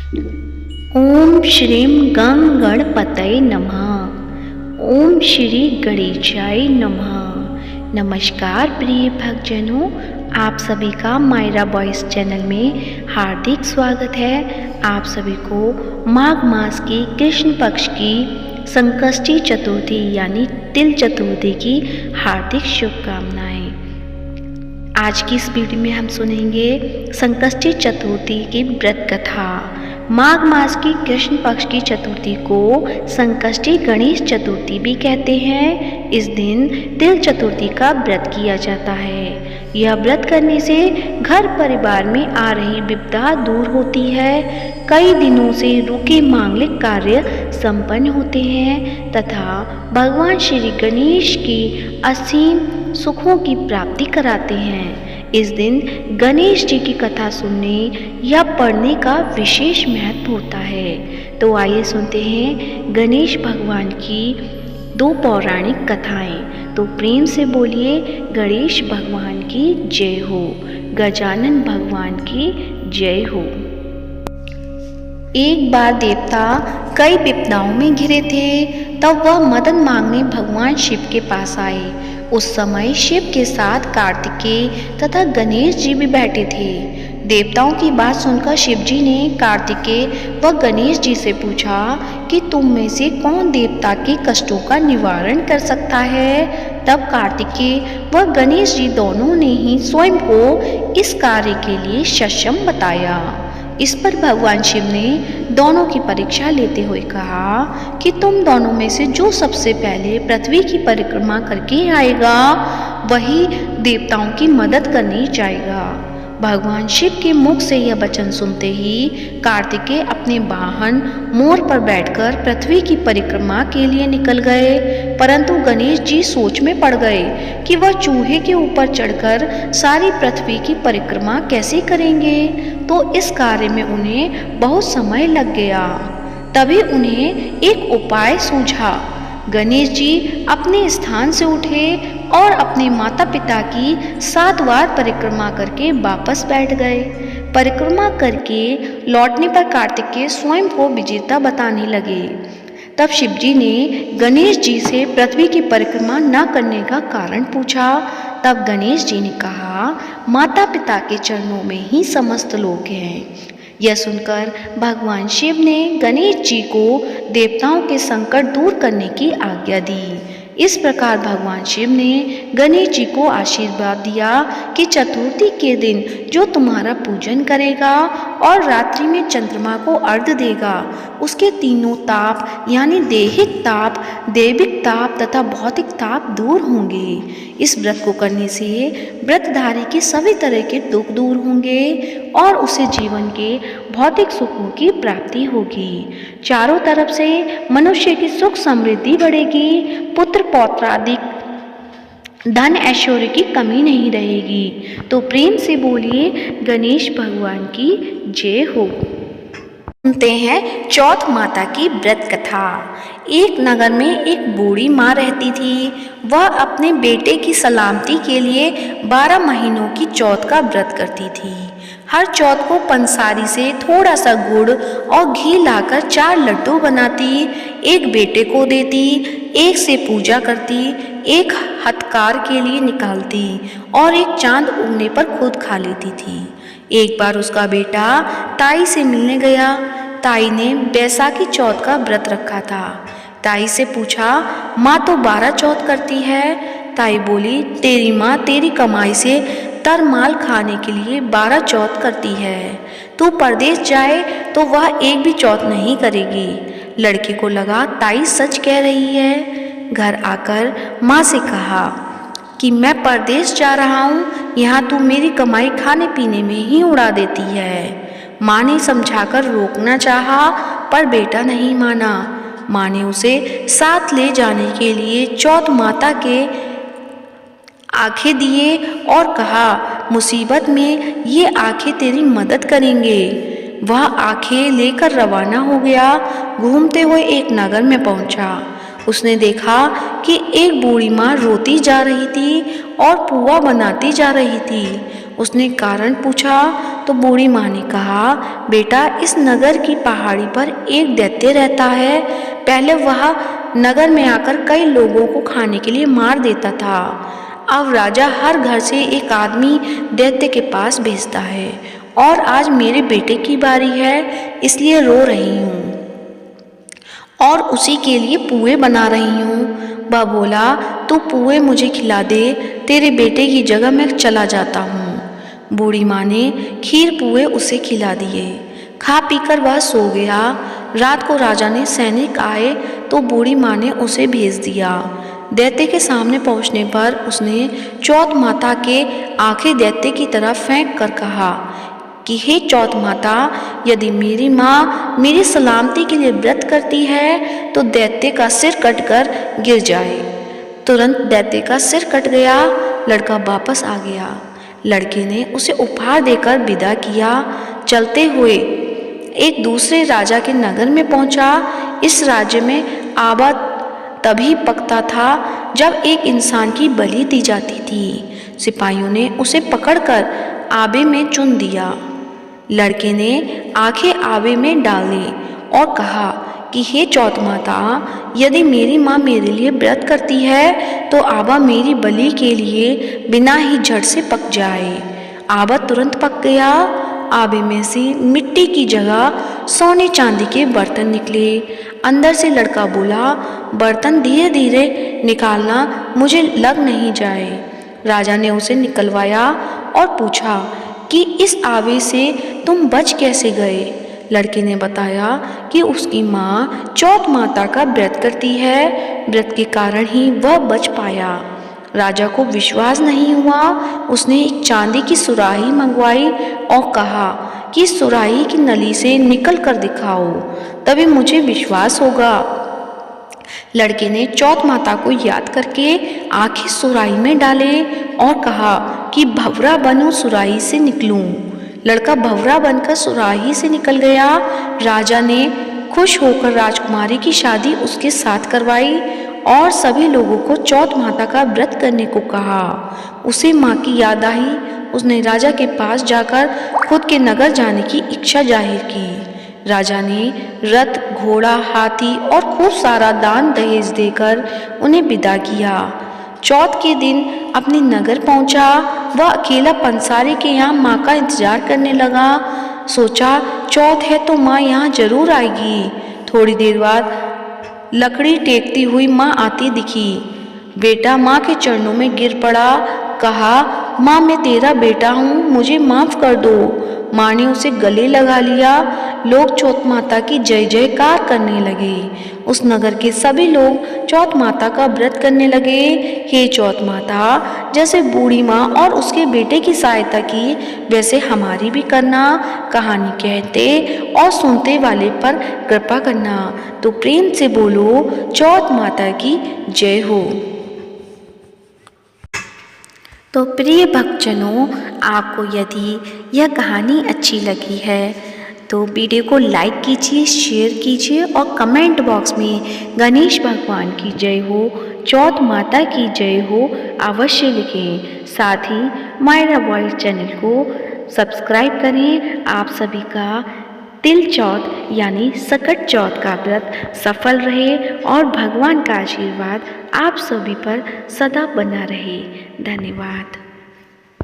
ओम श्रीं गं गणपतये नमः। ओम श्री गणेशाय नमः। नमस्कार प्रिय भक्तजनों, आप सभी का मायरा वॉइस चैनल में हार्दिक स्वागत है। आप सभी को माघ मास की कृष्ण पक्ष की संकष्टी चतुर्थी यानी तिल चतुर्थी की हार्दिक शुभकामनाएं। आज की इस वीडियो में हम सुनेंगे संकष्टी चतुर्थी की व्रत कथा। माघ मास की कृष्ण पक्ष की चतुर्थी को संकष्टी गणेश चतुर्थी भी कहते हैं। इस दिन तिल चतुर्थी का व्रत किया जाता है। यह व्रत करने से घर परिवार में आ रही विपदा दूर होती है। कई दिनों से रुके मांगलिक कार्य संपन्न होते हैं तथा भगवान श्री गणेश की असीम सुखों की प्राप्ति कराते हैं। इस दिन गणेश जी की कथा सुनने या पढ़ने का विशेष महत्व होता है। तो आइए सुनते हैं गणेश भगवान की दो पौराणिक कथाएं। तो प्रेम से बोलिए गणेश भगवान की जय हो, गजानन भगवान की जय हो। एक बार देवता कई विपदाओं में घिरे थे, तब वह मदद मांगने भगवान शिव के पास आए। उस समय शिव के साथ कार्तिकेय तथा गणेश जी भी बैठे थे। देवताओं की बात सुनकर शिव जी ने कार्तिकेय व गणेश जी से पूछा कि तुम में से कौन देवता के कष्टों का निवारण कर सकता है। तब कार्तिकेय व गणेश जी दोनों ने ही स्वयं को इस कार्य के लिए सक्षम बताया। इस पर भगवान शिव ने दोनों की परीक्षा लेते हुए कहा कि तुम दोनों में से जो सबसे पहले पृथ्वी की परिक्रमा करके आएगा वही देवताओं की मदद करने जाएगा। भगवान शिव के मुख से यह वचन सुनते ही कार्तिकेय अपने वाहन मोर पर बैठकर पृथ्वी की परिक्रमा के लिए निकल गए, परंतु गणेश जी सोच में पड़ गए कि वह चूहे के ऊपर चढ़कर सारी पृथ्वी की परिक्रमा कैसे करेंगे। तो इस कार्य में उन्हें बहुत समय लग गया। तभी उन्हें एक उपाय सूझा। गणेश जी अपने स्थान से उठे और अपने माता पिता की 7 बार परिक्रमा करके वापस बैठ गए। परिक्रमा करके लौटने पर कार्तिकेय स्वयं को विजेता बताने लगे। तब शिव जी ने गणेश जी से पृथ्वी की परिक्रमा न करने का कारण पूछा। तब गणेश जी ने कहा, माता पिता के चरणों में ही समस्त लोग हैं। यह सुनकर भगवान शिव ने गणेश जी को देवताओं के संकट दूर करने की आज्ञा दी। इस प्रकार भगवान शिव ने गणेश जी को आशीर्वाद दिया कि चतुर्थी के दिन जो तुम्हारा पूजन करेगा और रात्रि में चंद्रमा को अर्घ्य देगा, उसके तीनों ताप यानी देहिक ताप, दैविक ताप तथा भौतिक ताप दूर होंगे। इस व्रत को करने से व्रतधारी के सभी तरह के दुख दूर होंगे और उसे जीवन के भौतिक सुखों की प्राप्ति होगी। चारों तरफ से मनुष्य की सुख समृद्धि बढ़ेगी, पुत्र पौत्रादिक धन ऐश्वर्य की कमी नहीं रहेगी। तो प्रेम से बोलिए गणेश भगवान की जय हो। सुनते हैं चौथ माता की व्रत कथा। एक नगर में एक बूढ़ी माँ रहती थी। वह अपने बेटे की सलामती के लिए 12 महीनों की चौथ का व्रत करती थी। हर चौथ को पंसारी से थोड़ा सा गुड़ और घी लाकर 4 लड्डू बनाती, एक बेटे को देती, एक से पूजा करती, एक हथकार के लिए निकालती और एक चांद उगने पर खुद खा लेती थी। एक बार उसका बेटा ताई से मिलने गया। ताई ने बैसाखी चौथ का व्रत रखा था। ताई से पूछा, माँ तो 12 चौथ करती है। ताई बोली, तेरी माँ तेरी कमाई से तरमाल खाने के लिए 12 चौथ करती है। तू परदेश जाए तो वह एक भी चौथ नहीं करेगी। लड़के को लगा ताई सच कह रही है। घर आकर माँ से कहा कि मैं परदेश जा रहा हूँ, यहाँ तू मेरी कमाई खाने पीने में ही उड़ा देती है। माँ ने समझाकर रोकना चाहा पर बेटा नहीं माना। माँ ने उसे साथ ले जाने के लिए चौथ माता के आंखें दिए और कहा, मुसीबत में ये आंखें तेरी मदद करेंगे। वह आंखें लेकर रवाना हो गया। घूमते हुए एक नगर में पहुंचा। उसने देखा कि एक बूढ़ी माँ रोती जा रही थी और पुआ बनाती जा रही थी। उसने कारण पूछा तो बूढ़ी माँ ने कहा, बेटा इस नगर की पहाड़ी पर एक दैत्य रहता है। पहले वह नगर में आकर कई लोगों को खाने के लिए मार देता था। अब राजा हर घर से एक आदमी दैत्य के पास भेजता है और आज मेरे बेटे की बारी है, इसलिए रो रही हूँ और उसी के लिए पुए बना रही हूँ। वह बोला, तू पुए मुझे खिला दे, तेरे बेटे की जगह मैं चला जाता हूँ। बूढ़ी माँ ने खीर पुए उसे खिला दिए। खा पीकर वह सो गया। रात को राजा ने सैनिक आए तो बूढ़ी माँ ने उसे भेज दिया। दैत्य के सामने पहुँचने पर उसने चौथ माता के आंखें दैत्य की तरफ फेंक कर कहा कि हे चौथ माता, यदि मेरी माँ मेरी सलामती के लिए व्रत करती है तो दैत्य का सिर कटकर गिर जाए। तुरंत दैत्य का सिर कट गया। लड़का वापस आ गया। लड़के ने उसे उपहार देकर विदा किया। चलते हुए एक दूसरे राजा के नगर में पहुंचा। इस राज्य में आबा तभी पकता था जब एक इंसान की बलि दी जाती थी। सिपाहियों ने उसे पकड़कर आबे में चुन दिया। लड़के ने आंखें आबे में डाली और कहा कि हे चौथ माता, यदि मेरी माँ मेरे लिए व्रत करती है तो आबा मेरी बलि के लिए बिना ही झट से पक जाए। आबा तुरंत पक गया। आबे में से मिट्टी की जगह सोने चांदी के बर्तन निकले। अंदर से लड़का बोला, बर्तन धीरे धीरे निकालना, मुझे लग नहीं जाए। राजा ने उसे निकलवाया और पूछा कि इस आबे से तुम बच कैसे गए। लड़के ने बताया कि उसकी माँ चौथ माता का व्रत करती है, व्रत के कारण ही वह बच पाया। राजा को विश्वास नहीं हुआ। उसने एक चांदी की सुराही मंगवाई और कहा कि सुराही की नली से निकल कर दिखाओ, तभी मुझे विश्वास होगा। लड़के ने चौथ माता को याद करके आंखें सुराही में डाले और कहा कि भंवरा बनूं सुराही से निकलूं। लड़का भंवरा बनकर सुराही से निकल गया। राजा ने खुश होकर राजकुमारी की शादी उसके साथ करवाई और सभी लोगों को चौथ माता का व्रत करने को कहा। उसे माँ की याद आई। उसने राजा के पास जाकर खुद के नगर जाने की इच्छा जाहिर की। राजा ने रथ, घोड़ा, हाथी और खूब सारा दान दहेज देकर उन्हें विदा किया। चौथ के दिन अपने नगर पहुंचा। वह अकेला पंसारी के यहाँ माँ का इंतजार करने लगा। सोचा चौथ है तो माँ यहाँ जरूर आएगी। थोड़ी देर बाद लकड़ी टेकती हुई माँ आती दिखी। बेटा माँ के चरणों में गिर पड़ा। कहा, माँ मैं तेरा बेटा हूँ, मुझे माफ कर दो। माँ ने उसे गले लगा लिया। लोग चौथ माता की जय जयकार करने लगे। उस नगर के सभी लोग चौथ माता का व्रत करने लगे। हे चौथ माता, जैसे बूढ़ी माँ और उसके बेटे की सहायता की, वैसे हमारी भी करना। कहानी कहते और सुनते वाले पर कृपा करना। तो प्रेम से बोलो, चौथ माता की जय हो। तो प्रिय भक्तजनों, आपको यदि यह कहानी अच्छी लगी है तो वीडियो को लाइक कीजिए, शेयर कीजिए और कमेंट बॉक्स में गणेश भगवान की जय हो, चौथ माता की जय हो अवश्य लिखें। साथ ही मायरा वॉइस चैनल को सब्सक्राइब करें। आप सभी का तिल चौथ यानी सकट चौथ का व्रत सफल रहे और भगवान का आशीर्वाद आप सभी पर सदा बना रहे। धन्यवाद।